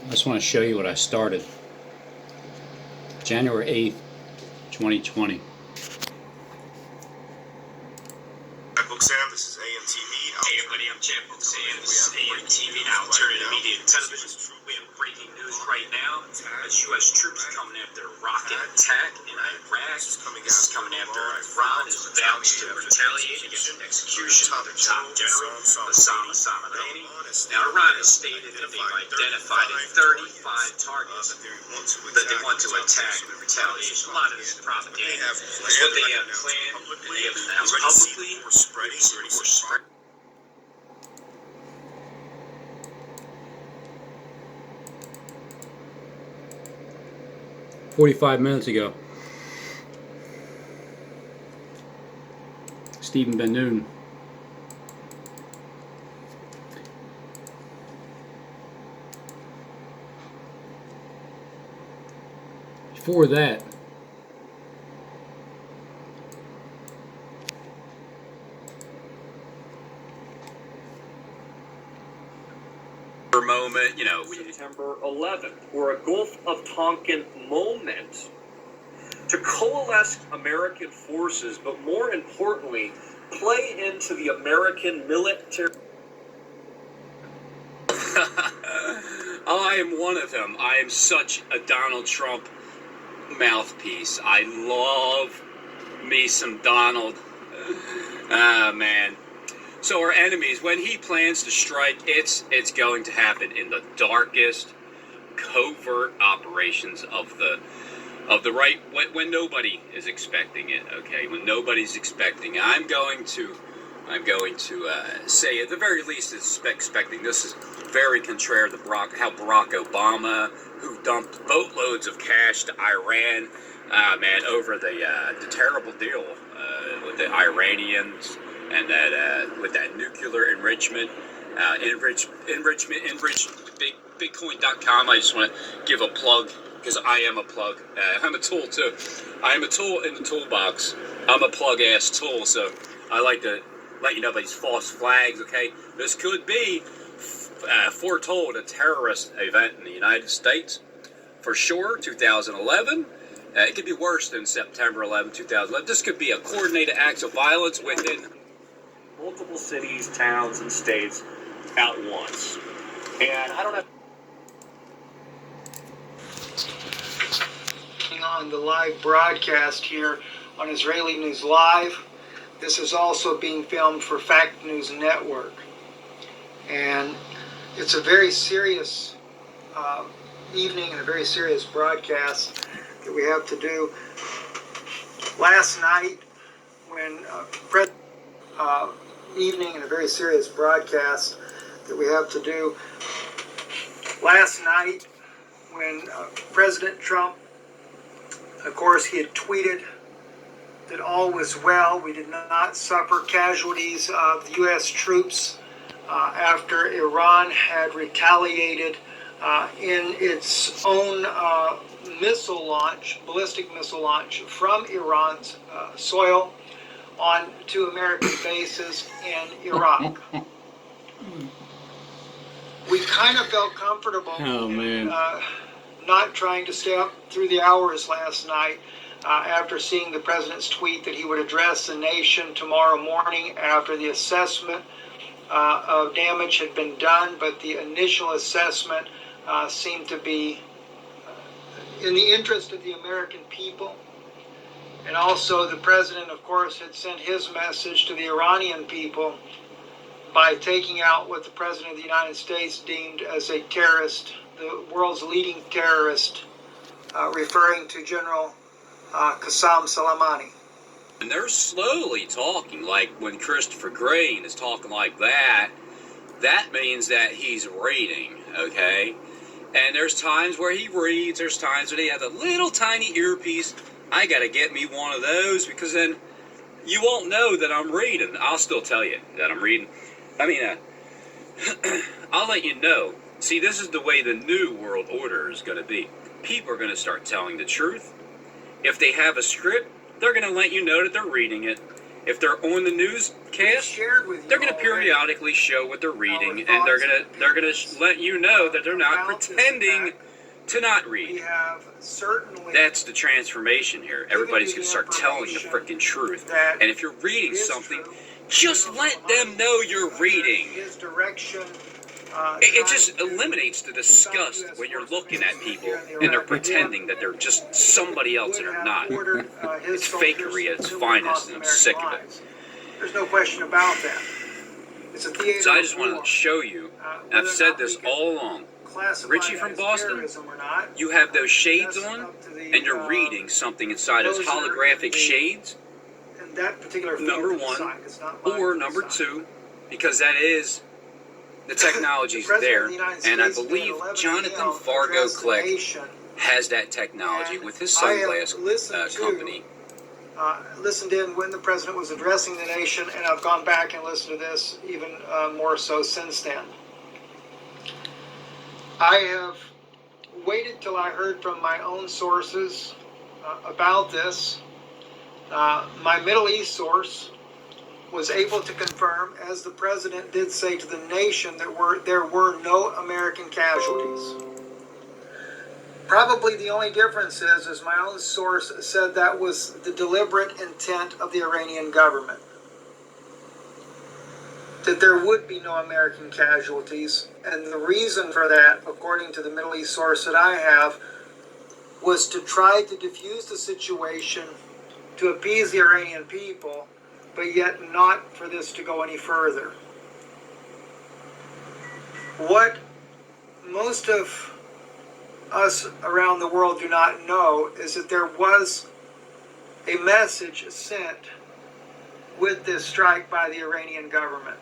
I just want to show you what I started. January 8th, 2020. Book Sam, this is AMTV. Hey everybody, I'm Chad Book Sam. This is AMTV, Alternative Media and Television. We have breaking news right now. As U.S. troops are coming after a rocket attack in Iraq. This is coming after Iran is vouched to retaliate against an execution of their top general, Osama Salami. Now, Iran has stated that they've identified 35 targets that they want to attack in retaliation. A lot of this is propaganda. That's what they have planned, and they have announced publicly. We're spreading. 45 minutes ago. Steven Ben Nun. Before that, moment, September 11th, or a Gulf of Tonkin moment to coalesce American forces, but more importantly, play into the American military. I am one of them. I am such a Donald Trump mouthpiece. I love me some Donald. Man. So our enemies, when he plans to strike, it's going to happen in the darkest, covert operations of the right, when nobody is expecting it. Okay, when nobody's expecting it, I'm going to say at the very least is expecting. This is very contrary to how Barack Obama, who dumped boatloads of cash to Iran, over the terrible deal with the Iranians. And that with that nuclear enrichment, Bitcoin.com. I just want to give a plug because I am a plug. I'm a tool too. I am a tool in the toolbox. I'm a plug-ass tool, so I like to let you know about these false flags. Okay, this could be foretold a terrorist event in the United States for sure. 2011. It could be worse than September 11, 2011. This could be a coordinated acts of violence within multiple cities, towns, and states at once. And I don't have... On the live broadcast here on Israeli News Live. This is also being filmed for Fact News Network. And it's a very serious evening and a very serious broadcast that we have to do. Last night, when evening and a very serious broadcast that we have to do. Last night, when President Trump, of course, he had tweeted that all was well. We did not suffer casualties of the U.S. troops after Iran had retaliated in its own missile launch, ballistic missile launch from Iran's soil on two American bases in Iraq. We kind of felt comfortable not trying to stay up through the hours last night after seeing the president's tweet that he would address the nation tomorrow morning after the assessment of damage had been done, but the initial assessment seemed to be in the interest of the American people. And also the president, of course, had sent his message to the Iranian people by taking out what the president of the United States deemed as a terrorist, the world's leading terrorist, referring to General Qasem Soleimani. And they're slowly talking, like when Christopher Green is talking like that, that means that he's reading, okay? And there's times where he reads, there's times when he has a little tiny earpiece. I gotta get me one of those because then you won't know that I'm reading. I'll still tell you that I'm reading. I'll let you know. See, this is the way the new world order is gonna be. People are gonna start telling the truth. If they have a script, they're gonna let you know that they're reading it. If they're on the news, cast, shared with you they're going to already periodically show what they're reading, our and they're thoughts going to let you know that they're not about this pretending attack. to not We read. have certainly That's the transformation here. Everybody's going to start telling the freaking truth. And if you're reading something, just let them know you're reading. his direction. It just eliminates the disgust when you're looking at people and they're pretending that they're just somebody else and they're not. It's fakery at its finest, and I'm sick of it. There's no question about that. It's a theater. So I just wanted to show you, and I've said this all along, Richie from Boston, you have those shades on, and you're reading something inside those holographic shades, number one, or number two, because that is, the technology's there, and I believe Jonathan Fargo Click has that technology with his sunglass company. Listened in when the president was addressing the nation, and I've gone back and listened to this even more so since then. I have waited till I heard from my own sources about this. My Middle East source was able to confirm, as the president did say to the nation, that there were no American casualties. Probably the only difference is my own source said that was the deliberate intent of the Iranian government, that there would be no American casualties. And the reason for that, according to the Middle East source that I have, was to try to diffuse the situation, to appease the Iranian people, but yet not for this to go any further. What most of us around the world do not know is that there was a message sent with this strike by the Iranian government.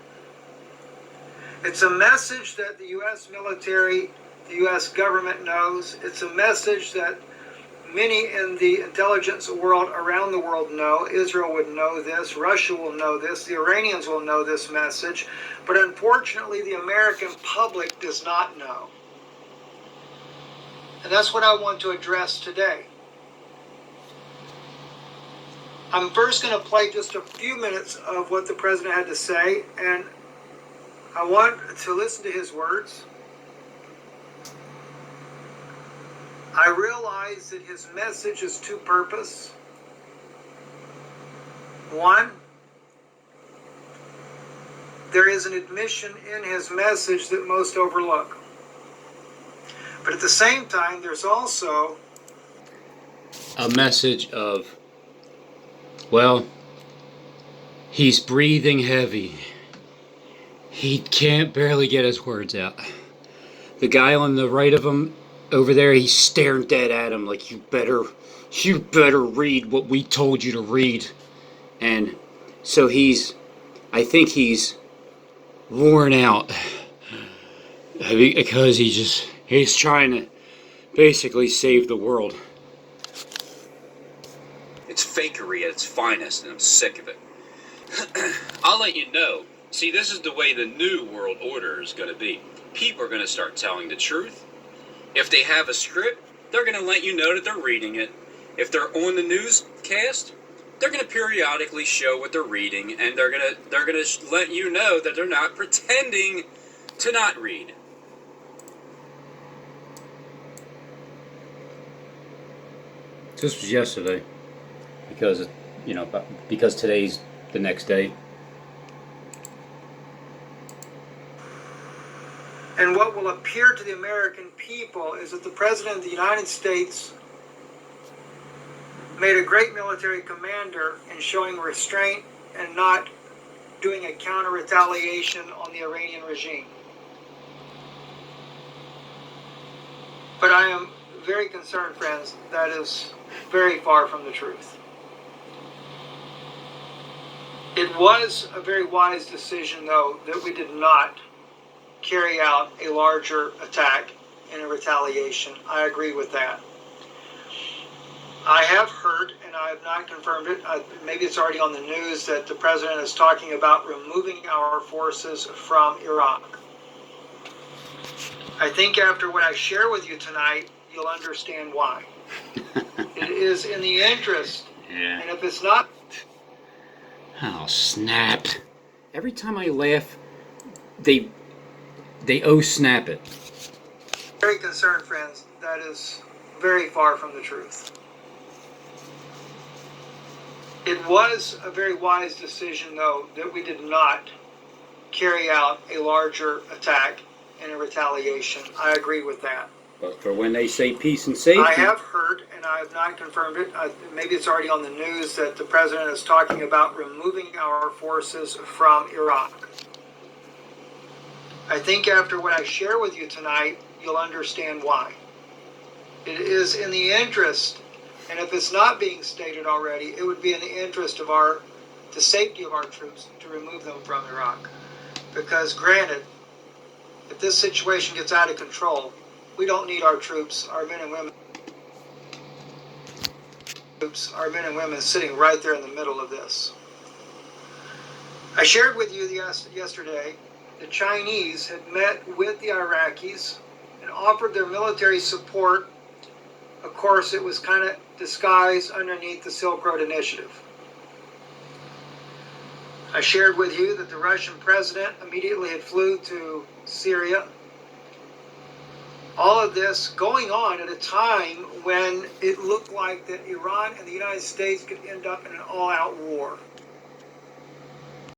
It's a message that the U.S. military, the U.S. government knows. It's a message that many in the intelligence world around the world know. Israel would know this. Russia will know this. The Iranians will know this message. But unfortunately, the American public does not know. And that's what I want to address today. I'm first going to play just a few minutes of what the president had to say, and I want to listen to his words. I realize that his message has two purposes. One, there is an admission in his message that most overlook. But at the same time, there's also a message of, well, he's breathing heavy. He can't barely get his words out. The guy on the right of him over there, he's staring dead at him like, you better read what we told you to read. And so I think he's worn out because he's trying to basically save the world. It's fakery at its finest, and I'm sick of it. I'll let you know. See, this is the way the new world order is going to be. People are going to start telling the truth. If they have a script, they're going to let you know that they're reading it. If they're on the newscast, they're going to periodically show what they're reading, and they're going to let you know that they're not pretending to not read. This was yesterday, because today's the next day. And what will appear to the American people is that the President of the United States made a great military commander in showing restraint and not doing a counter-retaliation on the Iranian regime. But I am very concerned, friends, that is very far from the truth. It was a very wise decision, though, that we did not carry out a larger attack in a retaliation. I agree with that. I have heard, and I have not confirmed it, maybe it's already on the news, that the president is talking about removing our forces from Iraq. I think after what I share with you tonight, you'll understand why. It is in the interest, Yeah. and if it's not... Oh, snap. Every time I laugh, they snap it. Very concerned, friends. That is very far from the truth. It was a very wise decision, though, that we did not carry out a larger attack in a retaliation. I agree with that. But for when they say peace and safety, I have heard, and I have not confirmed it, maybe it's already on the news, that the president is talking about removing our forces from Iraq. I think after what I share with you tonight, you'll understand why. It is in the interest, and if it's not being stated already, it would be in the interest of the safety of our troops to remove them from Iraq. Because granted, if this situation gets out of control, we don't need our troops, our men and women sitting right there in the middle of this. I shared with you yesterday the Chinese had met with the Iraqis and offered their military support. Of course, it was kind of disguised underneath the Silk Road Initiative. I shared with you that the Russian president immediately had flew to Syria. All of this going on at a time when it looked like that Iran and the United States could end up in an all-out war.